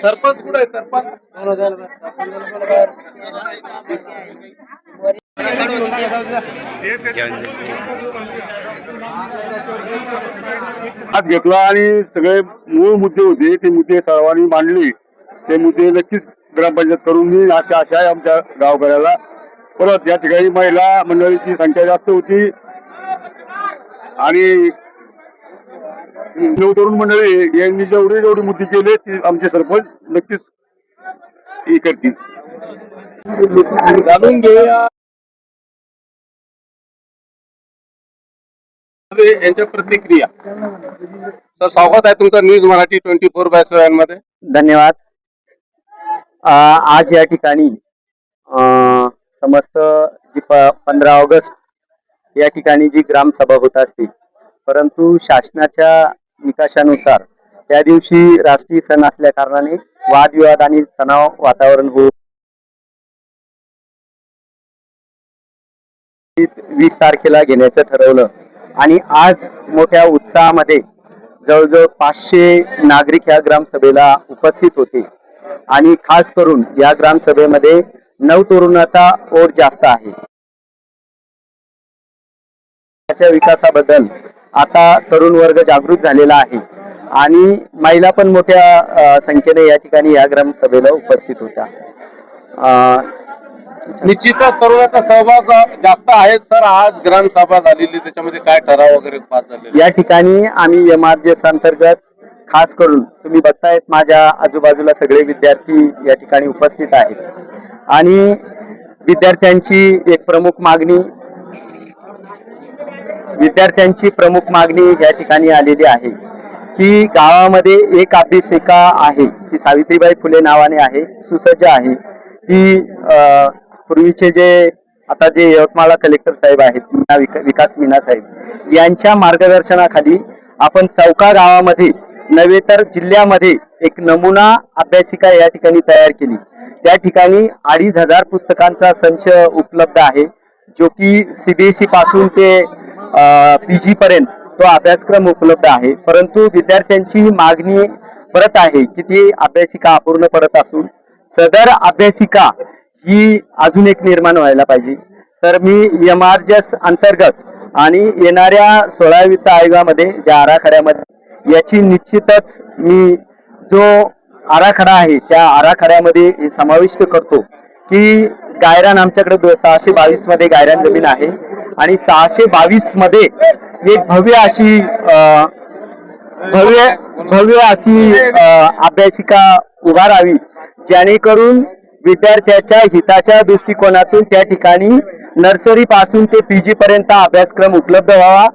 सरपंच कुठे आहे सरपंच? हात घेतला आणि सगळे मूळ मुद्दे होते ते मुद्दे सर्वांनी मांडले. ते मुद्दे नक्कीच ग्रामपंचायत करून देईल अशी आशा आहे आमच्या गावकऱ्याला. परत या ठिकाणी महिला मंडळीची संख्या जास्त होती आणि तरुण मंडळी यांनी जेवढी मुद्दे केले ते आमचे सरपंच नक्कीच हे करतील. जाणून घेऊया यांच्या प्रतिक्रिया. सर स्वागत आहे तुमचं न्यूज मराठी 24/7 मध्ये. धन्यवाद. आज या ठिकाणी समस्त जी 15 ऑगस्ट या ठिकाणी जी ग्रामसभा होत असते, परंतु शासनाच्या निकषानुसार त्या दिवशी राष्ट्रीय सण असल्या कारणाने वादविवाद आणि तणाव वातावरण होऊन 20 तारखेला घेण्याचं ठरवलं आणि आज मोठ्या उत्साहामध्ये जवळजवळ 500 नागरिक या ग्रामसभेला उपस्थित होते आणि खास करून या ग्रामसभेमध्ये नवतरुणाचा ओढ जास्त आहे. त्याच्या विकासाबद्दल आता तरुण वर्ग जागृत झालेला आहे आणि महिला पण मोठ्या संख्येने या ठिकाणी या ग्रामसभेला उपस्थित होत्या. निश्चितच तरुणाचा सहभाग जास्त आहे. सर आज ग्रामसभा झालेली त्याच्यामध्ये काय ठराव वगैरे पास झाले? या ठिकाणी आम्ही MRJS अंतर्गत खास करून तुम्ही बघतायत माझ्या आजूबाजूला सगळे विद्यार्थी या ठिकाणी उपस्थित आहेत आणि विद्यार्थ्यांची एक प्रमुख मागणी या ठिकाणी आलेली आहे की गावामध्ये एक अभ्यासिका आहे ती सावित्रीबाई फुले नावाने आहे, सुसज्ज आहे ती. पूर्वीचे आता जे यवतमाळला कलेक्टर साहेब आहेत विकास मीना साहेब यांच्या मार्गदर्शनाखाली आपण चौका गावामध्ये नव्हे तर जिल्ह्यामध्ये एक नमुना अभ्यासिका या ठिकाणी तयार केली. त्या ठिकाणी 2500 पुस्तकांचा संच उपलब्ध आहे जो की CBSE पासून ते PG पर्यंत तो अभ्यासक्रम उपलब्ध आहे. परंतु विद्यार्थ्यांची मागणी परत आहे की ती अभ्यासिका अपूर्ण पडत असून सदर अभ्यासिका ही अजून एक निर्माण व्हायला पाहिजे. तर मी MRJS अंतर्गत आणि येणाऱ्या 16व्या वित्त आयोगामध्ये ज्या आराखड्यामध्ये याची निश्चितच मी जो आराखडा आहे त्या आराखड्यामध्ये हे समाविष्ट करतो की गायरान आमच्याकडे 622 मध्ये गायरान जमीन आहे आणि 622 मध्ये एक भव्य अशी अभ्यासिका उभारावी जेणेकरून विद्यार्थ्याच्या हिताच्या दृष्टिकोनातून त्या ठिकाणी नर्सरी पासून ते PG पर्यंत अभ्यासक्रम उपलब्ध व्हावा